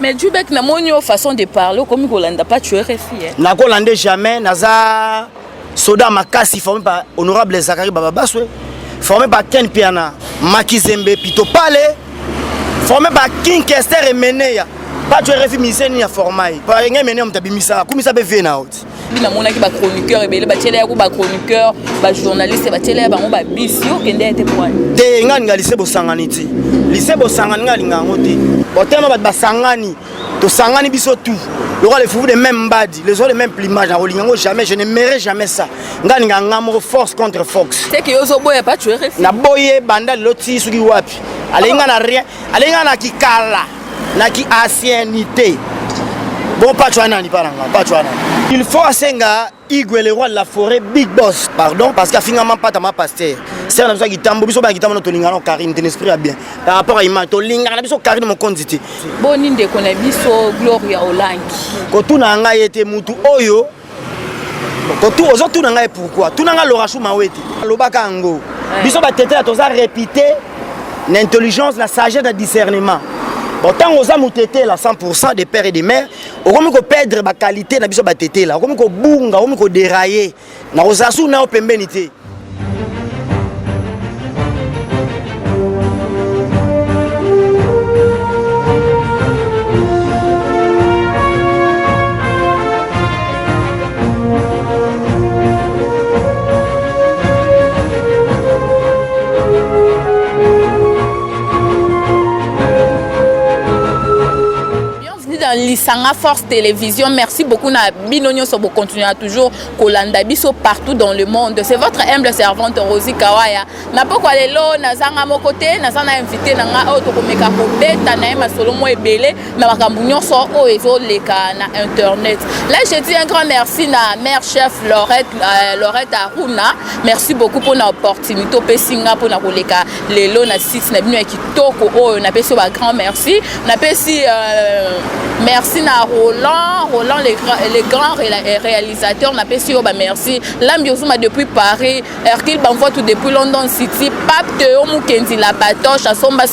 Mais Djoubek n'a pas façon de parler comme il n'a pas tué RFI. N'a pas jamais, Naza Soda Makasi formé par Honorable Zakari Bababaswe, formé par Ken Piana, Makizembe Pito Pale, formé par King Kester et Meneya. Pas tué RFI Miseni ni formaï. Par exemple, Meneya Mtabimisa, comme ça peut venir out. Il y a des chroniqueurs, des chroniqueurs, des journalistes, des bisio qui ont été points. Des gens qui ont lycée Bosanganiti. Lycée Bosangani Ngangote. Autant de Basangani, de Sangani Bisotou. Le roi les fous de même badi, les autres de même plumage. Jamais, je n'aimerais jamais ça. Ngangamo force contre Fox. C'est que Yozo Boy n'a pas tué. Na boye banda loti suki wapi. Alenga na rien, alenga na kikala, na ki ancienneté. Bon, pas tu as pas. Il faut asenga Igwe le roi de la forêt, Big Boss, pardon, parce qu'il finalement pas ta ma pasteur. C'est un qui tambo, biso ba qui tambo to lingana Karine, ten esprit bien. Par rapport à image, to lingana biso Karine mon condité. Boni de connaît biso Gloria Olangi. Ko tuna nga yete mutu oyo. Ko tu ozo tuna nga pourquoi? Tuna nga Lorachou Mawete. Lobaka ngo. Biso ba tete la toza répéter l'intelligence, la sagesse, le discernement. Autant aux âmes tété là 100% des pères et des mères, au comme qu'on perdre la qualité na biso ba tété là, au comme qu'on bunga, au comme qu'on dérailler, na osasu na opembenité. Lisanga Force Télévision, merci beaucoup na Binonyo Sobo continue à toujours Kolanda Biso partout dans le monde. C'est votre humble servante Rosie Kawaya. Na poko lelo na zanga mokote na zana invité na nga auto komeka ko beta na ma solo mo ebele na makambu nyonso o ezo leka na internet. Là je dis un grand merci na mère chef Lorette Aruna. Merci beaucoup pour l'opportunité pesinga pour na koleka lelo na site na bino kitoko o na peso ba grand merci. Na pesi merci à Roland les grands réalisateurs. On a payé merci. L'ambiosuma depuis Paris, Hercule Banvoit tout depuis London City, Pape Théo Mukendi la Batoche, à Somba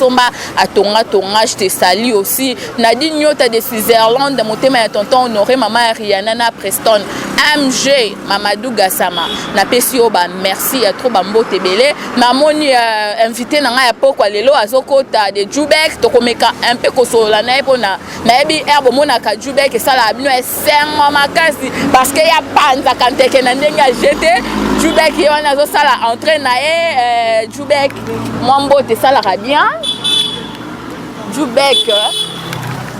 à Tonga, je te salue aussi. Nadine Nyota de Switzerland, mon thème est tonton Honoré, maman Rihanna Preston, MG, Mamadou Gassama. On a payé merci à trop Bambo Tebele. Namoni invité na nga poko lelo azokota de Djoubek, tokomeka un peu kosola na epona. Maybe herbe monaka Djoubek et ça la bino est serment makasi parce que ya panza kanteke na ndenga jeté Djoubek y wana zo sala entraîne na Djoubek mwambo te sala bien Djoubek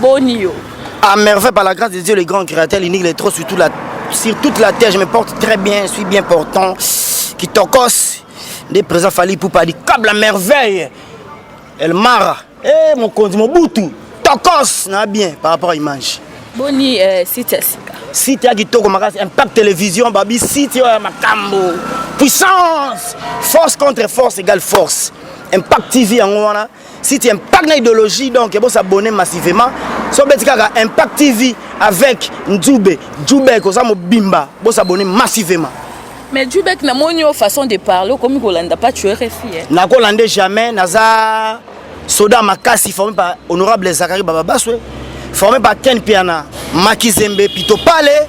bonio à merveille par la grâce de Dieu le grand créateur l'unique les trop sur toute la terre je me porte très bien je suis bien portant qui tokos des présents Fali pour pas dire comme la merveille El Mara mon conduit mon boutou tokos na bien par rapport à image boni site sika site ya kitoko makasi Impact Télévision babi site ya makambo puissance force contre force égale force Impact TV en wana site Impact na idéologie donc il faut s'abonner massivement so betika Impact TV avec Djoubek osa mobimba faut s'abonner massivement. Mais Djoubek na monyo façon de parler comme Kolanda pas tuer RFI na Kolanda jamais naza Soda Makasi formé par Honorable Zakari Bababaswe, formé par Ken Piana, Makizembe Pito Pale,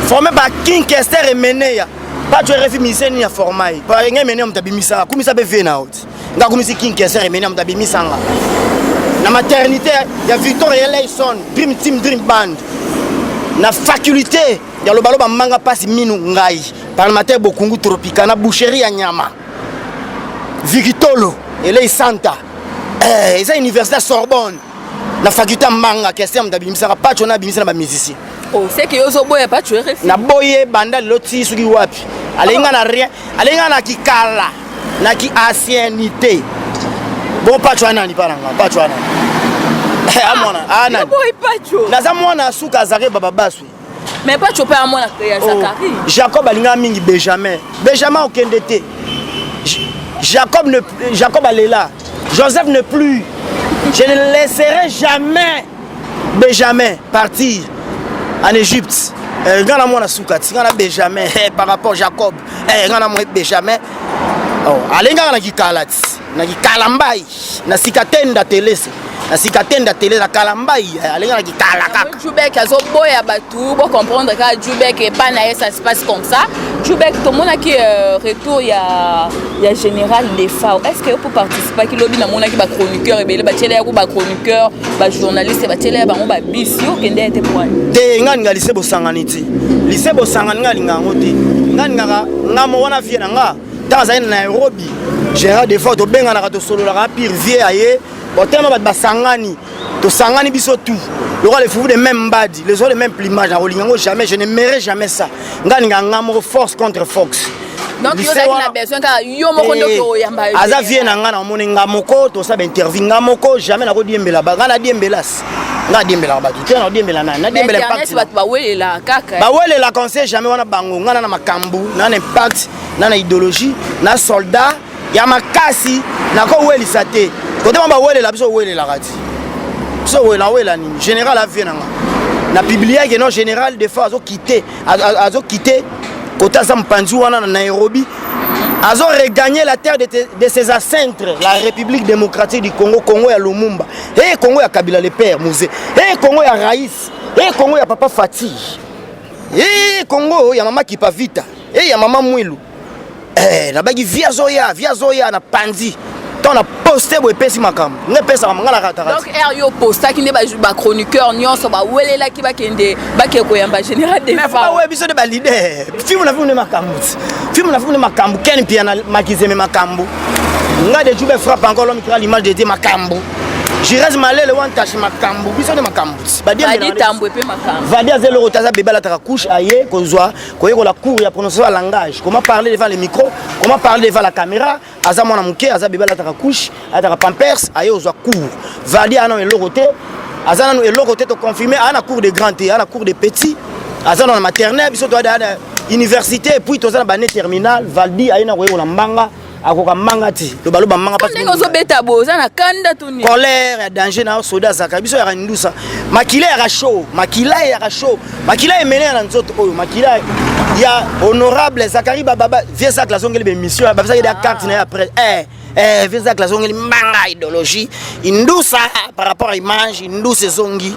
formé par King Kester et Meneya. Pas tu RFI Miseni ni formaï. Par exemple, Meneya Mtabimisa, comme ça peut venir out. Nga comme si King Kester et Meneya Mtabimisa. Na maternité, il y a Victor et Layson, Dream Team Dream Band. Na faculté, il y a le balo manga passe minu ngai. Parlementaire Bokungu Tropicana, boucherie à Nyama. Vigitolo, Elei Santa. C'est l'université Sorbonne. La faculté manga question d'abimisa pas tu na bimisa na musicien. Oh c'est que yozo boye pas tu RFI. Na boye banda loti suki wapi. Alenga na rien, alenga na kikala, na ki ancienneté. Bon pas tu na ni paranga, pas tu na. Amona, ana. Boye pas tu. Na za mwana suka zare baba baswi. Mais pas tu pas amona ya Zakari. Jacob alinga mingi Benjamin. Benjamin okendete. Jacob alela. Joseph ne plus. Je ne laisserai jamais Benjamin partir en Égypte. Regarde moi la soukati, regarde Benjamin par rapport à Jacob. Regarde moi Benjamin. Oh, allez regarde na kikalati, na kikalambai, na sikatenda telese. na sikatenda télé la kalambai alenga ki kalaka Djoubek azo boya batu bo comprendre que Djoubek et pas na ça se passe comme ça. Djoubek tout le monde qui retour il y a général Lefa. Est-ce que pour participer qui lobby na mona ki ba chroniqueur et ba télé ko ba chroniqueur ba journaliste ba télé ba ba bisio kende était point. Te ngani nga lycée bosangani ti. Lycée bosangani nga linga ngoti. Ngani nga ngamo wana vie na nga. Dans un Nairobi, Gérard des fois to benga na to solo la pire vie aye. Bon tellement ba sangani. To sangani biso tout. Le roi les fous de même badi, les autres les mêmes plimages à Rolingo jamais, je n'aimerais jamais ça. Ngani nga ngamo force contre Fox. Donc il y a besoin ka yo moko ndoko yamba. Aza vie na nga na moni ngamoko to sa ba interview ngamoko jamais na ko diembela ba ngana diembelas. Nga diembela ba tu na diembela na diembela impact. Ba welela kaka. Ba welela conseil jamais wana bango ngana na makambu na impact na idéologie na soldat ya makasi na ko welisa te. Kote ba welela biso welela kati. So wela ni général a vie na nga. Na publier que non général des fois azo quitter Kota Zampanzi wana na Nairobi azo regagner la terre de ses ancêtres, la République démocratique du Congo, Congo ya Lumumba, et Congo ya Kabila le père Mouzé, et Congo ya Raïs, et Congo ya Papa Fati, et Congo ya Mama Kipavita, et ya Mama Mwilu. Na bagi via Zoya na Panzi. On a posté pour pesi makam. Ne pesa mangala katara. Donc yo posta qui ne ba chroniqueur nyonso ba welela ki ba kende ba ke ko yamba général des femmes. Mais ouais biso de ba leader. Film na film makambu. Film na film makambu ken pia na makizeme makambu. Nga de Djoubek frappe encore l'homme qui a l'image de makambu. Je reste malé le one tachi makambu. Biso de makambu. Ba dit tambo pe makambu. Va dire zéro rotaza bébé la ta couche aye kozwa ko la cour ya prononcer le langage. Comment parler devant le micro? Comment parler devant la caméra? Aza mwana muke aza bébé la ta couche, ata pampers aye ozwa cour. Va dire non eloroté. Aza non eloroté to confirmer ana cour de grand et ana cour de petit. Aza dans la maternelle biso to da université puis to za na bané terminal Valdi aye na ko la mbanga. Akoka manga ti to baloba manga parce que ngozo beta boza na kanda tuni colère ya danger na soda zaka biso ya ndusa makila ya chaud makila emene na nzoto oyo makila ya honorable Zakari Baba vieux sac la zongeli be mission ba ça carte na après vieux sac la zongeli manga idéologie ndusa par rapport à image ndusa zongi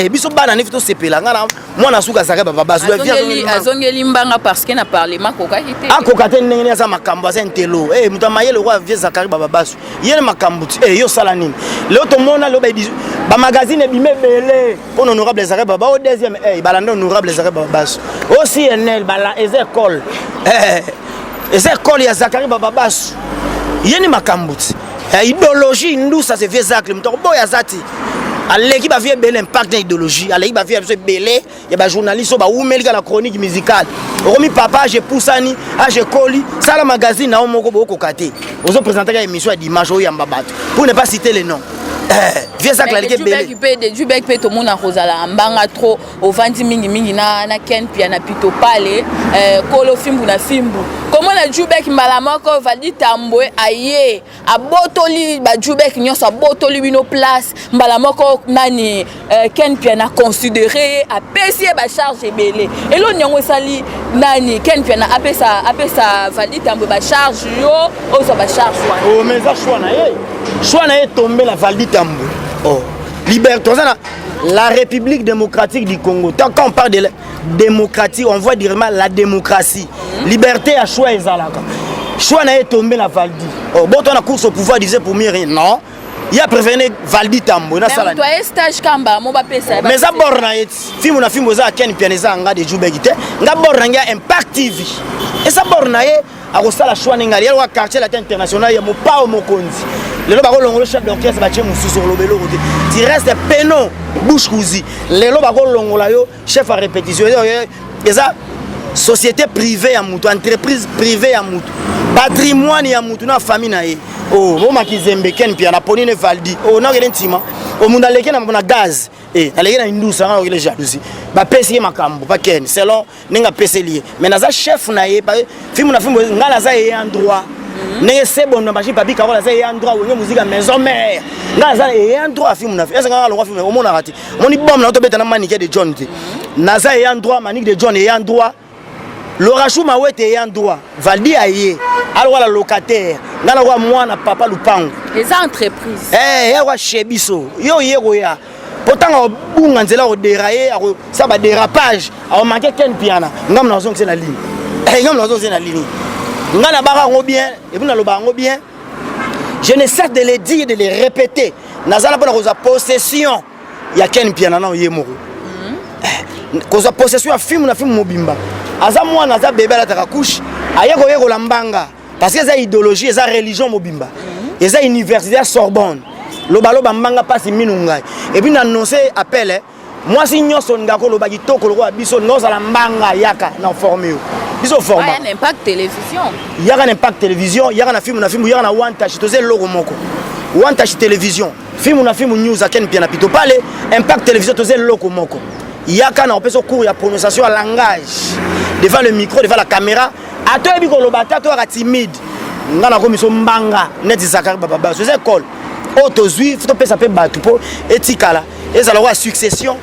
biso bana nifito sepela ngana mwana suka Zakari Baba azongeli mbanga parce que na parlement koka kité akoka te ndenge za makambo za ntelo muta mayele roi vieux Zakari Baba yele makambo yo sala nini leo to mona lo ba magazine bimebele on honorable Zakari Baba au deuxième balanda honorable Zakari Baba aussi enel bala école ya Zakari Baba yeni makambo idéologie ndusa c'est vieux Zakari muta boya zati Aleki ba vie bel impact dans l'idéologie, aleki ba vie belé, ya ba journaliste ba oumeli la chronique musicale. Omi papa je poussani, je coli, ça la magazine na omoko boko kate. Ozo présenter une émission d'image o yamba bato. Pour ne pas citer les noms. Vieux sac la leki belé. Djoubek pe to mona kozala mbanga trop au vandi mingi na ken pia na pito pale kolo fimbu na fimbu. Comment na Djoubek mbala moko Valdi Tambwe aye abotoli ba Djoubek nyonso abotoli bino place mbala moko nani ken pia na considérer apesi ba charge belé elo nyongo sali nani ken pia na apesa Valdi Tambwe ba charge yo ozo ba charge wana oh mais ça choix na ye tombé la Valdi Tambwe oh liberté la République démocratique du Congo. Tant qu'on parle de démocratie, on voit directement la démocratie. Liberté à choix ezalaka. Choix n'a tombé la Valdi. Oh, bon, on a course au pouvoir disait pour mieux rien. Non. Il a prévenu Valdi Tambwe na sala. Toi stage kamba mo ba pesa. Mais ça borna et film na film za ken pianeza nga de Djoubek te. Nga borna nga Impact TV. Et ça borna e a kosala choix ngali ya quartier latin international ya mo pa o mokonzi. Lelo ba kolongo le chef d'orchestre ba tchemu sur le belo côté. Tu restes penon bouche cousi. Lelo ba kolongo la yo chef à répétition. Et ça société privée ya mutu, entreprise privée ya mutu. Patrimoine ya mutu na famille na ye. Oh, bo makizembe ken pia na ponine Valdi. Oh, na ngene ntima. O munda leke na gaz. Aleke na indusa nga okele jalousie. Ba pesi makambo pa ken selon ninga pesi lié. Mais na za chef na ye, film na film ngala za ye endroit. N'est c'est bon na papi karola za ye endroit où musique maison mère. Ngala za ye endroit film na. Est-ce nga lo film o mona rati. Moni bom na to beta na manique de John te. Na za ye endroit manique de John ye endroit. Laura Chou Mawete est en droit. Valdi aye. alors la locataire ngana wa mwana papa lupango les entreprises ya chez biso yo ya pourtant bunga nzela o dérailler ça va dérapage a manquer ken piana ngam na zonga na ligne ngam na zonga na ligne ngana baka ngo bien et puis na loba ngo bien je ne cesse de le dire de le répéter nazala pona koza possession ya ken piana na yemoko koza possession ya film na film mobimba aza mwana aza bébé la taka couche ayeko yeko la mbanga parce que ça idéologie ça religion mobimba et ça université Sorbonne loba mbanga pasi minungai et puis annoncer appel moi si nyoso ngako loba kitoko lokwa biso noza la mbanga yaka na formé biso forma un impact télévision yaka un impact télévision yaka na film yaka na one touch toze logo moko one touch télévision film news aken bien na pito pale impact télévision toze logo moko yaka na opeso cours ya prononciation à langage devant le micro devant la caméra atoyebi ko loba tato ka timide ngana ko miso mbanga neti zakari baba so école auto zui faut pesa pe batu po etikala ezala wa succession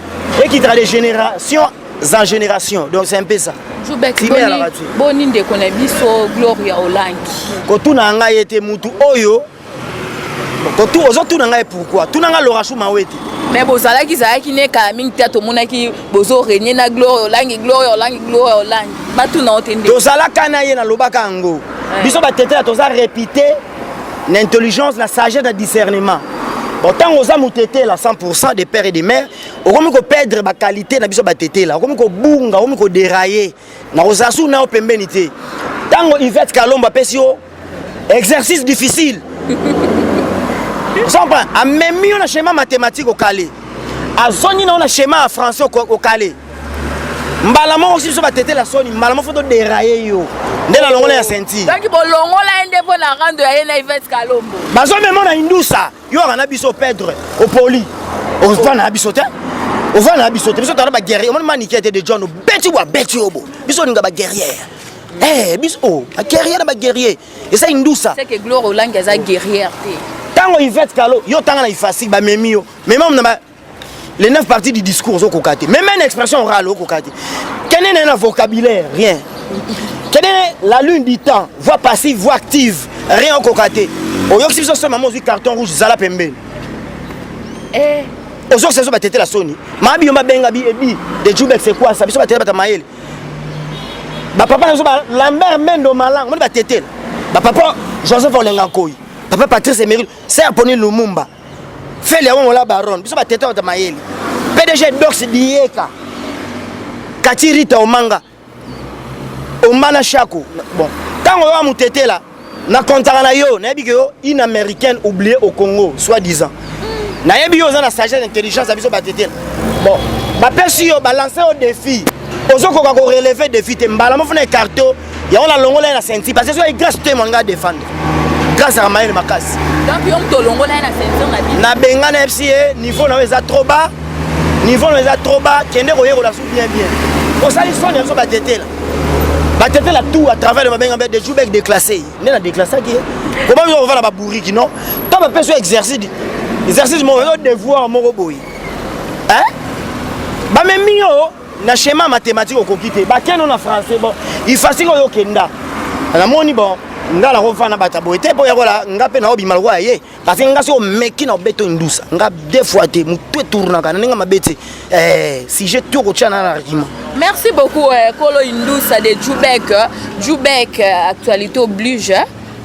et qui tra de génération en génération donc c'est un peu ça Joubek boni ndeko na biso Gloria Olangi ko tuna nga yete mutu oyo ko tu ozo tuna nga pourquoi tuna nga Lorachou Mawete mais bozalaki zalaki ne ka mingi tato monaki bozo régner na Gloria Olangi batu na otende tozalaka na ye na lobaka ngo biso batete la toza répéter l'intelligence la sagesse le discernement autant oza mutete la 100% des pères et des mères okomi ko perdre ba qualité na biso batete la okomi ko bunga okomi ko dérailler na ozasu na opembeni te tango Yvette Kalomba pesio exercice difficile on prend a même on a schéma mathématique au calé a zoni na on a schéma français au calé mbalama aussi biso batete la soni mbalama faut dérailler yo ndela longola ya senti donc bolongola ende po na rando ya na Yvette Kalombo bazo même na indusa yo kana biso perdre au poli on va na biso te on va na biso te biso tara ba guerrier on maniquette de John beti obo biso ninga ba guerrière biso ba guerrière na ba guerrier et ça indusa c'est que Gloria Olangi za guerrière te tango Yvette Kalo yo tanga na ifasi ba memio même na les 9 parties du discours au kokate même une expression orale au kokate quel est un vocabulaire rien quelle est la lune du temps voix passive voix active rien au kokate oyoki biso seulement mo carton rouge zala pembe ozo sezo batete la soni mabi yo mabenga bi ebi de Joubek c'est quoi ça biso batete bata maele ba papa nazo ba Lambert Mendo Malang mo batete ba papa Joseph Olenga Koyi papa Patrice Emery c'est Aponi Lumumba fait les on la baronne biso batete bata maele PDG Dox Dieka Katirita Omanga Omana Chako bon quand on va mutete là na kontaka na yo na yebi yo une américaine oubliée au Congo soi-disant na yebi yo za na sagesse intelligence abiso batete bon ba pesi yo balancer au défi ozo ko ko relever défi te mbala mo fona carton ya on la longola na senti parce que so grâce te mon gars défendre grâce à Maël Makasi donc yo to longola na senti na bi na benga na FCA niveau na eza trop bas kende ko yeko la sou bien o sali son ya so batete là batete la tout à travers le mabenga de Joubek déclassé né na déclassé qui comment on va la babouriki non toi ba peso exercice mon devoir mon boy hein ba même yo na schéma mathématique au kokité ba keno na français bon il facile ko kenda na moni bon ngala ko fana batabo ete po yakola ngape na obi malwa ye parce que ngaso meki na beto indusa nga deux fois te mutu tourna kana nga mabete si j'ai tout retient dans l'argument. Merci beaucoup Kolo Indusa de Joubek actualité oblige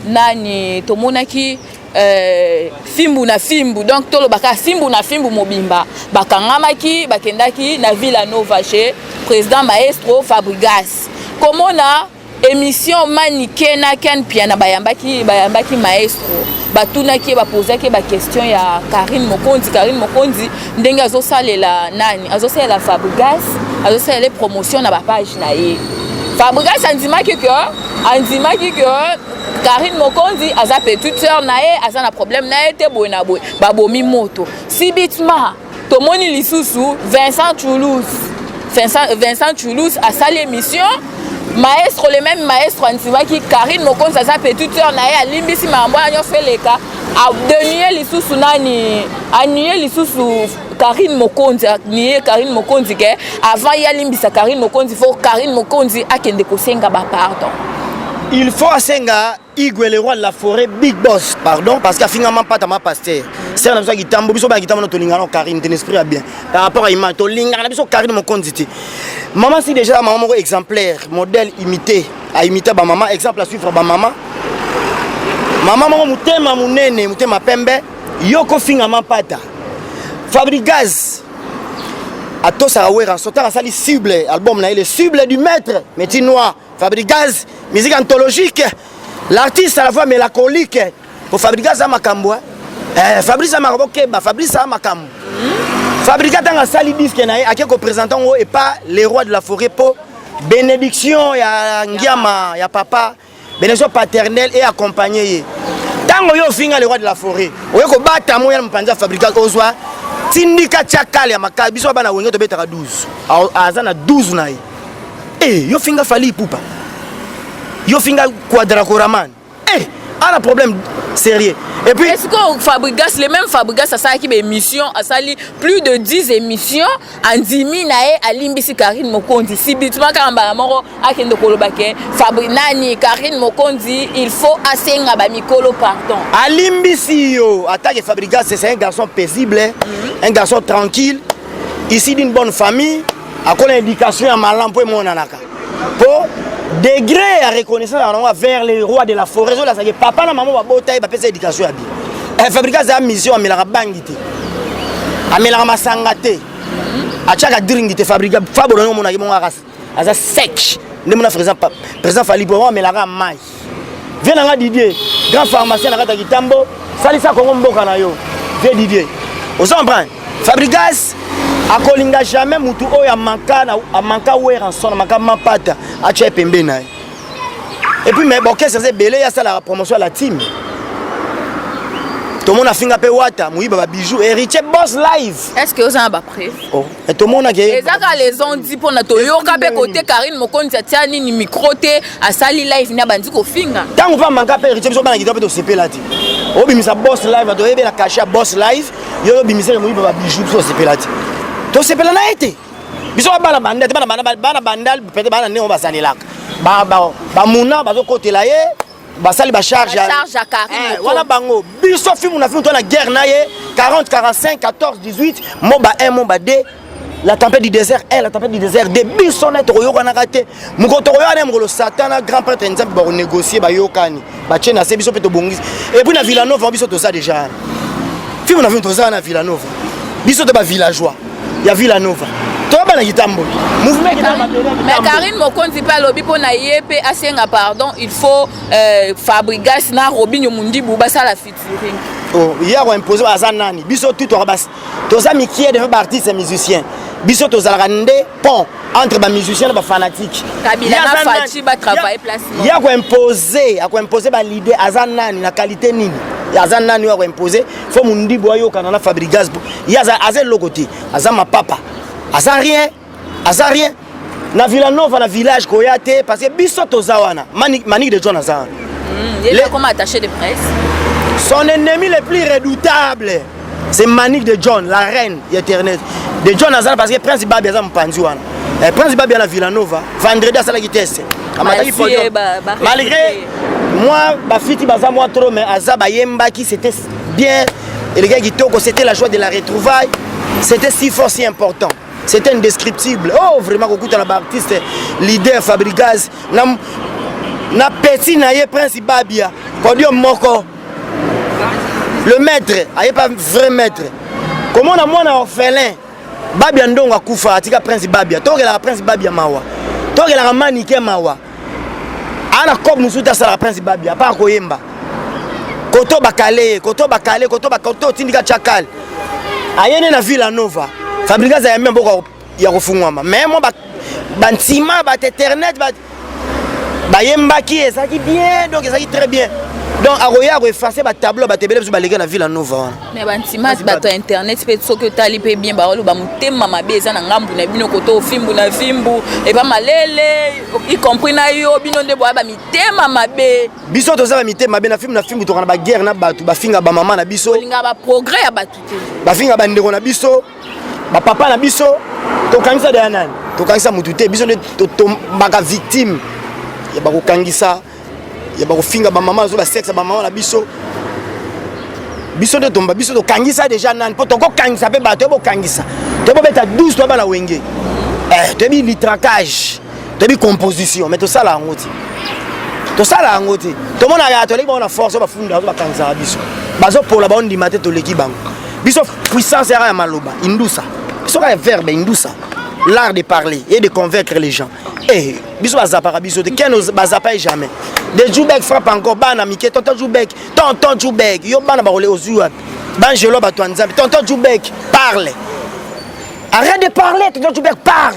nani tomonaki fimbu na fimbu donc tolo baka fimbu na fimbu mobimba bakangamaki bakendaki na Villa Nova chez président maestro Fabregas komona émission manikena ken piana bayambaki maestro batunaki bapozaki ba question ya Karine Mokonzi ndenge azosalela nani azosalela Fabregas azosalela promotion na ba page na ye Fabregas andimaki que Karine Mokonzi aza petite sœur na ye aza na problème na ye te boye na boye babomi moto sibitement tomoni lisusu Vincent Toulouse a sali émission maestro le même maestro andimaki Karine Mokonzi aza petite sœur na ye alimbisi mambo anyo feleka a denier lisusu nani anier lisusu Karine Mokonzi ke avant ya limbisa Karine Mokonzi faut Karine Mokonzi akende kosenga ba pardon il faut asenga Igwe le roi de la forêt Big Boss pardon parce qu'à finalement pas ta ma pasteur c'est na biso kitambo biso ba kitambo to lingana Karine ten esprit bien par rapport à image to lingana biso Karine mon conditi maman si déjà maman exemplaire modèle imité à imiter ba maman exemple à suivre ba maman maman mutema munene mutema pembe yoko finalement pata Fabrigaz à tous à ouais en sautant à sali cible album là il est cible du maître métier noir Fabrigaz musique anthologique l'artiste à la fois mélancolique pour Fabrigaz à makambo Fabrice à Marokeba Fabrice à makambo Fabrigaz dans la sali disque na a quelques représentants et pas les rois de la forêt pour bénédiction ya Ngiama ya papa bénédiction paternelle et accompagné tango yo finga les rois de la forêt oyeko bata moya mpanza Fabrigaz ozwa tindika chakali ya makabi biso bana wenge to betaka 12 azana 12 na yo finga fali pupa yo finga quadracoraman a un problème sérieux et puis est-ce que Fabrigaz les mêmes Fabrigaz ça ça qui émission a sali plus de 10 émissions en 10 000 à limbisi Karine Mokondi si bitima kamba moko akende kolobake Fabrinani Karine Mokondi il faut asenga ba mikolo pardon à limbisi yo attaque Fabrigaz c'est un garçon paisible un garçon tranquille ici d'une bonne famille à quoi l'indication à malan pour mon anaka pour degré à reconnaissance vers les rois de la forêt là ça que papa na maman va botailler ba pesa éducation ya bien Fabrigaz a mission à melaka bangité à melaka masangate a chaka dringité Fabrigaz fabolo no mona ki mon aras aza sec ne mona président fali pour melaka mai vient nga Didier grand pharmacien na kata kitambo salisa kongo mboka na yo vie Didier on comprend Fabrigaz akolinga jamais mutu oyo amanka wer en son amanka mapata a tche pembe na et puis mais bon qu'est-ce que c'est belé ya ça la promotion à la team tout le monde a finga pe wata muiba ba bijou héritier boss live est-ce que vous en ba prêt oh et tout le monde a que ezaka les ont dit pour na to yoka pe côté Karine Mokondi tiani ni micro te a sali live na bandi ko finga tant on va manka pe héritier biso bana kidope to CP là ti obimisa boss live to yebe la cacher boss live yo obimisa muiba ba bijou so CP là ti to CP là na été biso bana bandal bana bandal peut-être bana ne on va sanelaka ba muna bazo côté là basali ba charge à Karine voilà bango biso film na film to la guerre na 40 45 14 18 moba 1 moba 2 la tempête du désert 1 la tempête du désert 2 biso na to yokana raté mukoto yana mngolo satana grand prêtre nzambe ba négocier ba yokani ba tchena se biso peto bongisi et puis na Villanova biso to ça déjà film na film to ça na Villanova biso to ba villageois ya Villanova to ba na kitambo mouvement mais Karine Mokondi pa lobi po na yepé asenga pardon il faut Fabrigaz na Robinho Mundibu ba sala featuring oh hier on imposé à nani biso tout to bas to za mikie de artistes et musiciens biso to za rande pont entre ba musiciens et ba fanatiques Kabila na Fati ba travailler placement hier on imposer ba leader azanani na qualité nini azanani on imposer faut Mundibu ayo kana Fabrigaz ya azel lokoté azama papa aza rien na Villanova na village koyate parce que biso tozawana Manique de John azan il est comme attaché de presse son ennemi le plus redoutable c'est Manique de John la reine éternelle de John azan parce que Prince Babi azam panzi wana Prince Babi na Villanova vendredi asala ki test malgré moi ba fiti baza moi trop mais azaba yemba qui c'était bien et les gars qui toko c'était la joie de la retrouvaille c'était si fort si important. C'était indescriptible. Oh, vraiment, beaucoup d'artistes, leader, Fabrigaz, na petit naïe Prince Babia, Podium Moko, le maître, aïe pas vrai maître. Comment on a moins orphelin, Babia Ndonga Koufa, atika Prince Babia, toi la Prince Babia Mawa, toi la Manique Mawa, ana comme nous sommes à la Prince Babia, pas Koyemba, Koto Bakale, Tindika Chakal, aïe na Villanova. Fabrigaz a même beaucoup ya kofungwama mais moi bantima ba internet ba yemba qui est ça qui bien donc ça qui très bien donc aroya effacer ba tableau ba tebele sur ba légué na Villanova mais bantima ba to internet peut so que tali pe bien ba ba mutema mabe za na ngambu na bino koto fimbu na fimbu et pas malele y compris na yo bino nde ba mitema mabe biso to za ba mitema mabe na fimbu to kana ba guerre na batu ba finga ba mama na biso linga ba progrès ya batu ba finga ba ndeko na biso ba papa na biso to kangisa de nani to kangisa mutu te biso to baka victime ya ba ko kangisa ya ba kofinga ba maman zo ba sexe ba maman na biso biso de tomba biso to kangisa déjà nan po to ko kangisa pe ba to bo kangisa to bo beta 12 to ba la wenge to bi litracage to bi composition mais to ça la ngoti to ça la ngoti to mona ya to le ba na force ba funda ba kangisa biso bazo pour la ba on dimate to leki bango biso puissance ya maloba indusa biso ka verbe indusa l'art de parler et de convaincre les gens biso bazapaka biso te ken bazapa jamais de Djoubek frappe encore bana mike tonton Djoubek yo bana ba rolé aux yeux banjelo ba twanzambi tonton Djoubek parle arrête de parler tonton Djoubek parle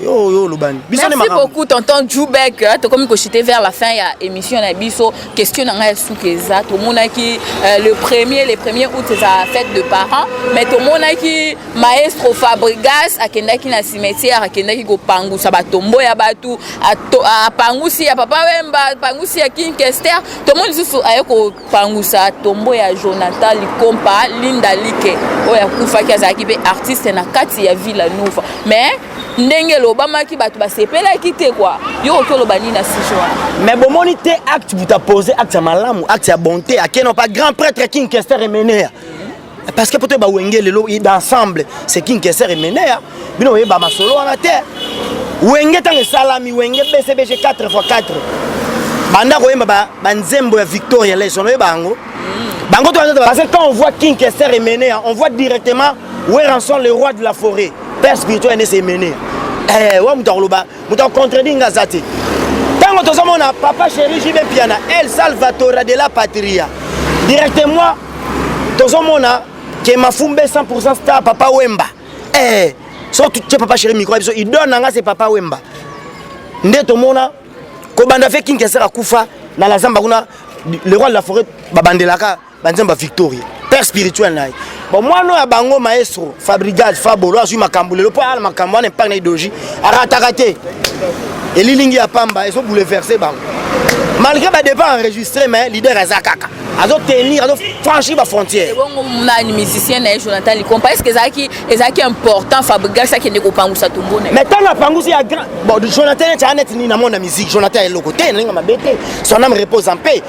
yo lobani merci beaucoup tonton Djoubek to comme ko chiter vers la fin ya émission na biso question na nga soukeza to monaki les premiers août ça fête de parents mais to monaki maestro Fabregas akendaki na cimetière akendaki ko pangusa batombo ya batu a pangusi ya papa Wemba pangusi ya King Kester to moni susu ayeko pangusa tombo ya Jonathan Likompa Linda Like oya kufa ki azaki be artiste na kati ya Villa Nova mais ndenge lobama ki batu basepela kite quoi yo to lobani na sijoa mais bomoni te acte vous t'a posé acte ya malamu acte ya bonté akeno pas grand prêtre King Kester Emenea parce que peut ba wenge lelo d'ensemble c'est King Kester Emenea bino yeba masolo wana te wenge tange salami wenge BCBG 4x4 banda ko yeba ba nzembo ya Victoria Leson bango bango to parce que quand on voit King Kester Emenea on voit directement où sont les rois de la forêt père spirituel ne s'est mené ouais mutaroloba mutar contredire ngazati tango to zamona papa chéri jibe piana El Salvatore de la Patria directement to zamona que mafumbe 100% star papa Wemba so tu papa chéri micro il donne nga c'est papa Wemba nde to mona ko banda fait King Kester akufa na la zamba kuna le roi de la forêt babandelaka banzamba Victoria père spirituel naï bon moi no ya bango maestro Fabregas Fabolo azui makambulelo po ala makambo ane parna idoji aratakate elilingi ya pamba eso bouleverser bango malgré ba départ enregistré mais leader azakaka azo tenir azo franchir ba frontière bon na ni musicien na Jonathan Likompa est-ce que ezaki important Fabregas ça qui ne ko pangusa tumbone mais tant na pangusa ya grand bon Jonathan Chanet ni na monde musique Jonathan est locoté ninga mabete son âme repose en paix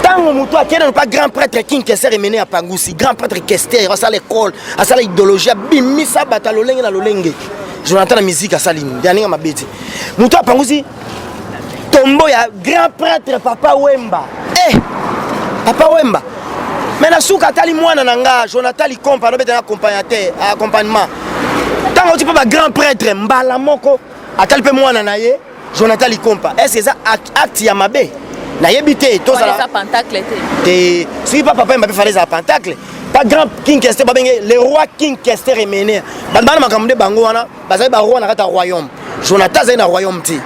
tant muto akena pas grand prêtre King Kester Emenea à pangusi grand prêtre Kester à l'école à sa idéologie bimisa batalolenge na lolenge Jonathan na musique à saline ninga mabete muto pangusi tombo ya grand prêtre papa Wemba papa Wemba mais na suka tali mwana nanga Jonathan Likompa no betana accompagnement tango tu pas grand prêtre mbala moko atali pe mwana na ye Jonathan Likompa est-ce ça acte ya mabe na yebité to ça pentacle te si papa Wemba fallait ça pentacle pas grand King Kester babenge le roi King Kester Emenea bana makamde bango wana bazali ba roi na kata royaume Jonathan zai na royaume ti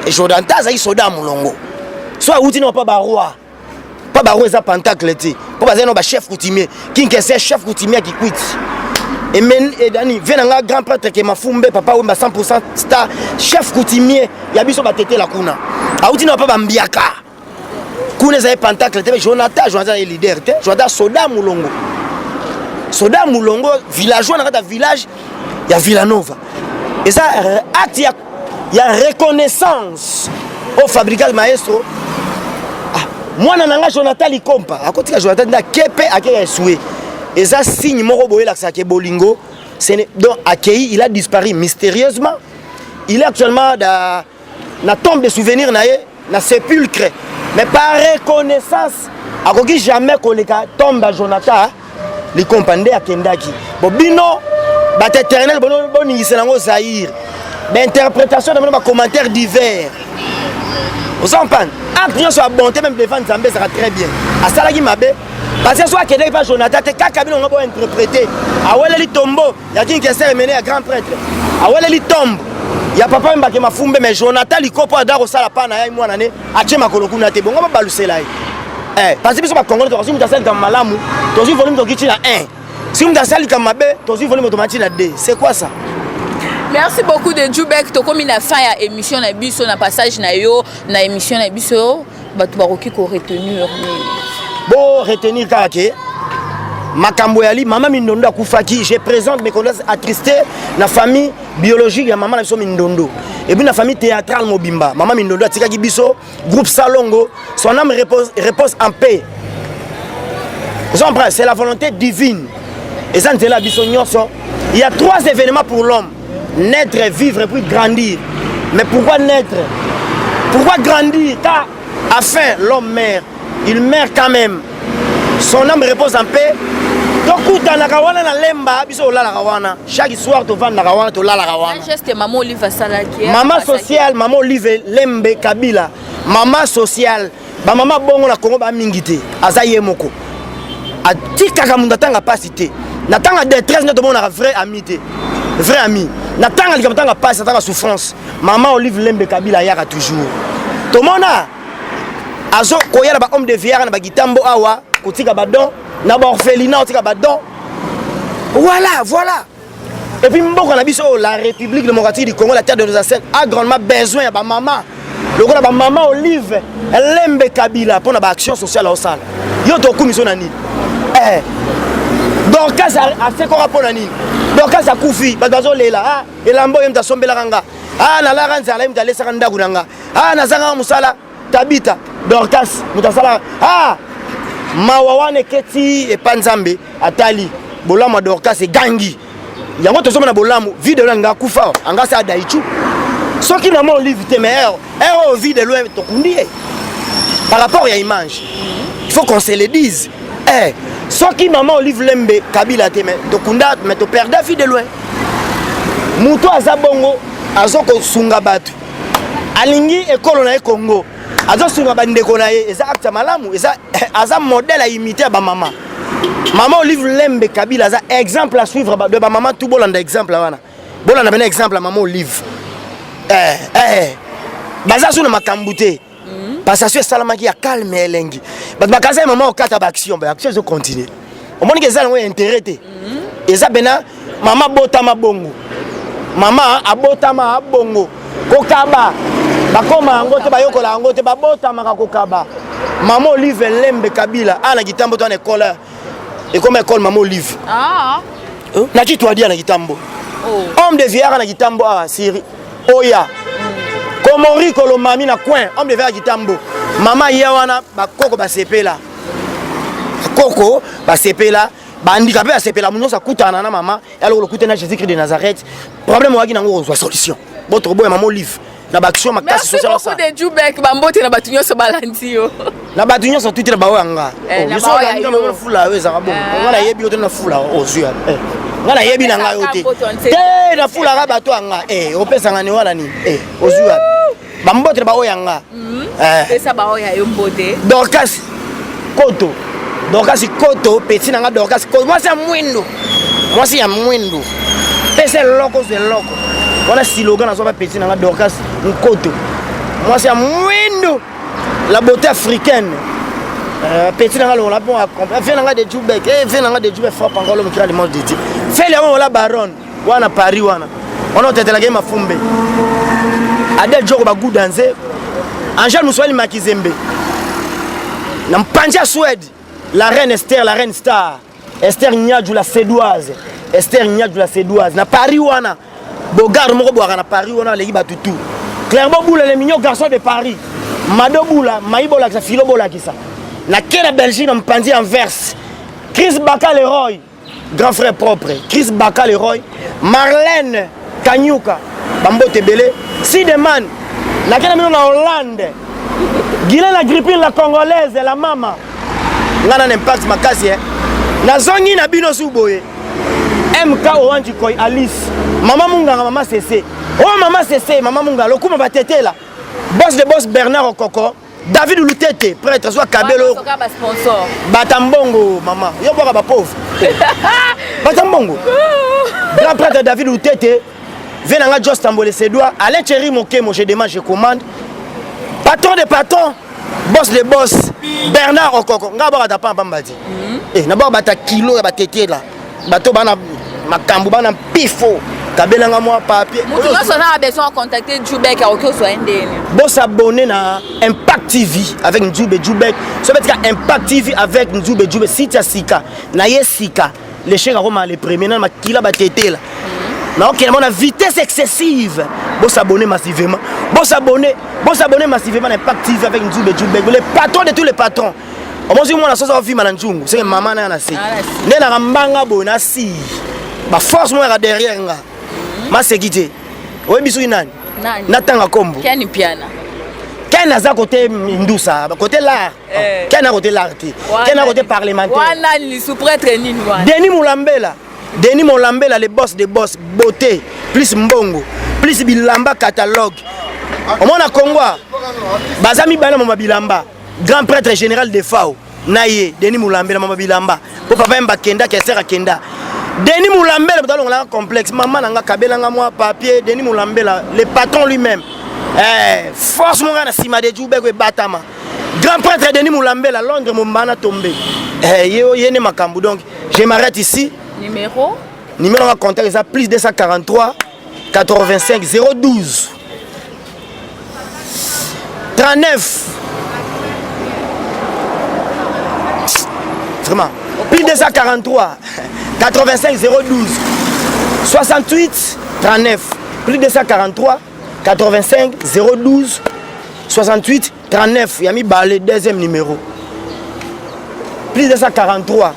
et Jonathan zai soda mulongo soit outi non pas ba roi pas barreau ça pentacle ti pour baser no ba chef coutumier King Kester chef coutumier qui quitte et men et dani venanga grand prêtre que mafumbe papa Wemba 100% star chef coutumier ya biso batete la kuna outi non pas ba mbiaka kuna za pentacle te Jonathan est leader te Jonathan soda mulongo villageois na village ya Villanova et ça acte ya reconnaissance au Fabregas maestro mwana nanga Jonathan Likompa akotika Jonathan na kepe akaya soué et ça signe moko boye la ke bolingo donc accueilli il a disparu mystérieusement il est actuellement dans la tombe de souvenirs na sépulcre mais par reconnaissance akoki jamais koleka tombe à Jonathan Likompa nde akendaki bobino bat éternel boni isenango Zahir d'interprétation de mes commentaires divers vous en parlez acte sur la bonté même devant Nzambe ça va très bien à ça là qui m'a parce que soit quelqu'un pas Jonathan te kaka bino ngabo interpréter awele li tombo ya King Kester Emenea grand prêtre awele li tombe ya papa Wemba ke mafumbe mais Jonathan Likompa adako sala pana ya mwana ne ache makolo kuna te bongo ba balusela parce que biso ba Congolais to kasi mutasali comme malamu to si volume to kichi na 1 si mutasali comme mabe to si volume to mati na 2 c'est quoi ça. Merci beaucoup de Djoubek to comme na fin ya émission na biso na passage na yo na émission na biso batu baroki ko retenir bon retenir kaka makambo yali maman Mindondo akufaki. Je présente mes condoléances attristées na famille biologique ya maman na Mindondo. Et puis la famille théâtrale Mobimba. Maman Mindondo atikaki biso groupe Salongo. Son âme repose en paix. C'est la volonté divine. Et ça c'est la biso nyonso. Il y a 3 événements pour l'homme. Naître, vivre et puis grandir. Mais pourquoi naître? Pourquoi grandir? Car afin l'homme meurt. Il meurt quand même. Son âme repose en paix. Chaque soir, tu vas dans un geste maman Olive Salaki. Maman sociale, maman Olive Lembe Kabila. Maman sociale, maman bongo na Congo ba mingité. Azaye moko. Atika kamunda tanga pasité. Na tanga détresse na to mona vrai amité. Vrai ami. Na tanga likamtanga passe tanga souffrance. Maman Olive Lembe Kabila yaka toujours. To mona azo koyala ba homme de viera na ba gitambo awa kotika badon. Na ba orphelinat otika badon. Voilà. Et puis mboka na biso la République démocratique du Congo, la terre de nos ancêtres a grandement besoin ya ba maman. Le ba maman Olive Lembe Kabila pour na ba action sociale au sale. Yo to kumiso na ni. Donc ça a fait quoi pour na ni. Donc ça kufi ba bazo lela elambo yemta sombela kanga. Na la ranza la yemta lesa kanda kunanga. Na zanga musala tabita. Donc mutasala mawawane keti e panzambe atali bolamo Dorcas e gangi yango tozomona bolamo video nga kufa anga sa daichu soki na mo Olive te mais vide loin to kundi par rapport à image il faut qu'on se le dise soki maman Olive Lembe Kabila te mais to kunda mais to perdre vie de loin muto azabongo azoko sunga batu alingi ekolo na Congo azo sunga bandeko na ye eza acte malamu eza aza modèle à imiter ba maman. Maman Olive Lembe Kabila aza exemple à suivre de ba maman tout bolanda exemple wana. Bolanda bena exemple maman Olive. Baza suna makambute. Passation salamaki ya calme elengi. Ba kaza maman okata ba action zo continuer. O moni ke za ngo intérêt te. Eza bena maman botama bongo. Maman abotama bongo. Kokaba bakoma ngo te bayokola ngo te babota maka kokaba. Maman Olive Lembe Kabila ana gitambo to na école. Et comme école maman Olive. Na ki toi dia na gitambo. Homme de viera na gitambo Siri. Oya. Komori kolo mami na coin, homme de viera gitambo. Maman yawana bakoko ba sepela. Koko ba sepela. Bandika ba sepela munyo sa kutana na mama. Alors le kutana Jésus-Christ de Nazareth. Problème waki na ngo solution. Votre boy maman Olive. Na baction makasi social ça. Merci beaucoup de Jubek bambote na batunyo so balantio. Na batunyo so tuti na bawanga. Yo so la ngama fula weza kabo. Ngala yebi yote na fula ozuya. Ngala yebi na ngayo te. Te na fula ka bato anga. Opesa ngani wala ni. Ozuya. Bambote na baoyanga. Pesa baoya yo mbote. Dorcas Koto petit nanga Dorcas Koto. Moi c'est ya mwindo. Pesa loko c'est loko. Voilà slogan na so ba petit nanga Dorcas Koto. Moi c'est mwindo. La beauté africaine. Petit nanga on la bon à comprendre. Fait nanga de Jubek, fait nanga de Jubek frappe encore l'homme qui a le monde de Dieu. Fait le on la baronne. Wana Paris wana. On a tete la game Mafumbe. Adel Joko ba goût danser. Angel Moussouli Makizembe. Na mpanja Suède. La reine Esther, la reine star. Esther Nyadjou la sédoise. Na Paris wana. Bogard moko boaka na Paris wana leki batutu. Clairement Boula les mignons garçons de Paris. Mado Boula, Maïbola qui Philo Bola qui ça. Na Kena Belgique en Pandi en verse. Chris Baka Leroy, grand frère propre. Chris Baka Leroy, Marlène Kanyuka, Bambo Tebele, Sideman. Na Kena mino na Hollande. Guylaine la Grippine la congolaise la mama. Ngana n'impact makasi na zongi na bino suboye. MK Owanji Koy Alice. Maman Munga, maman CC. Oh maman CC, maman Munga, le coup m'a tété là. Boss de boss Bernard Okoko, David Lutete, prêtre, soit Kabelo. Batambongo, maman. Yo boka ba pauvre. Batambongo. Grand prêtre David Lutete, venanga Jos Tambole Sédois, Alain Thierry Mokemo, je demande, je commande. Patron de patron, boss de boss Bernard Okoko. Nga boka da pamba mbadi. Na boka bata kilo ya ba tété là. Bato bana makambu bana pifo kabelanga moi papier mutu nyonso aza besoin de contacter Djoubek akoki ozwa ndeni bosabone na Impact TV avec Ndjoube Djoubek so betika Impact TV avec Ndjoube Djoubek site ya sika na ye sika les chèques aroma les premiers na makila batetela na ok na vitesse excessive bosabone massivement bosabone massivement na Impact TV avec Ndjoube Djoubek le patron de tous les patrons omozi mwana soza vima na njungu c'est maman na na si ne na mbanga bona si ba force moi derrière nga ma sécurité oui bisu nani natanga kombo Ken Piana Ken aza côté ndusa côté l'art Ken a côté l'art Ken a côté parlementaire wana ni sous-prêtre nini wana Denis Mulambela le boss des boss beauté plus mbongo plus bilamba catalogue au monde à Congo bazami bana mama bilamba grand prêtre général de FAO naye Denis Mulambela mama bilamba pour papa mba kenda kesera kenda Denis Mulambela dans le complexe maman nanga kabela nga moi papier Denis Mulambela le patron lui-même force mon na sima de Djoubek batama grand prêtre Denis Mulambela Londres mon bana tombé yene makambu donc je m'arrête ici numéro à contact ça plus 243 85 012 39 vraiment plus 243 85 012 68 39 plus 243 85 012 68 39 Yami Balé deuxième numéro plus 243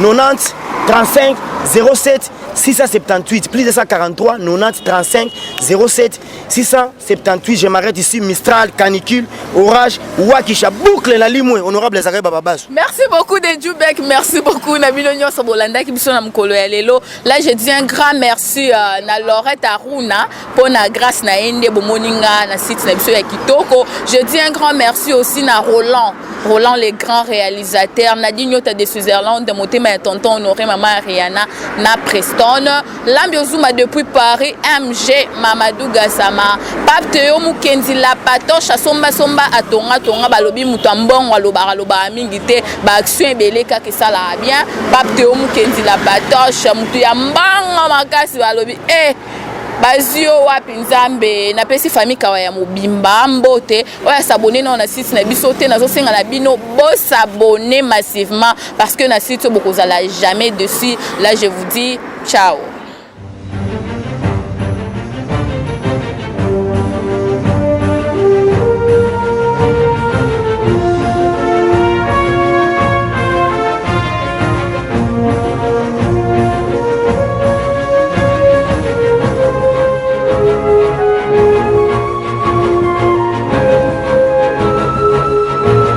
90 35 07 678 plus 243 90 35 07 678 je m'arrête ici Mistral canicule orage Wakisha boucle la limoué honorable Zakaria Bababas. Merci beaucoup de Djoubek, merci beaucoup Nabino Nyonso Bolanda qui biso na mukolo ya lelo. Là je dis un grand merci na Laurette Aruna pour na grâce na ende bomoninga na site na biso ya kitoko. Je dis un grand merci aussi na Roland les grands réalisateurs Nadine Nyota de Switzerland de Motema et tonton Honoré maman Ariana na Preston Lambiozuma depuis Paris MG Mamadou Gassama Pape Théo Mukendi la patoche somba atonga balobi mutambongo aloba mingi te ba action ebele kaka sala bien Pape Théo Mukendi la patoche mutu ya mbanga makasi balobi bazio wapi nzambe na pesi famille kawa ya mobimba mbote oya s'abonner na site na biso te nazo senga na bino bo s'abonner massivement parce que na site bokozala jamais dessus là je vous dis ciao.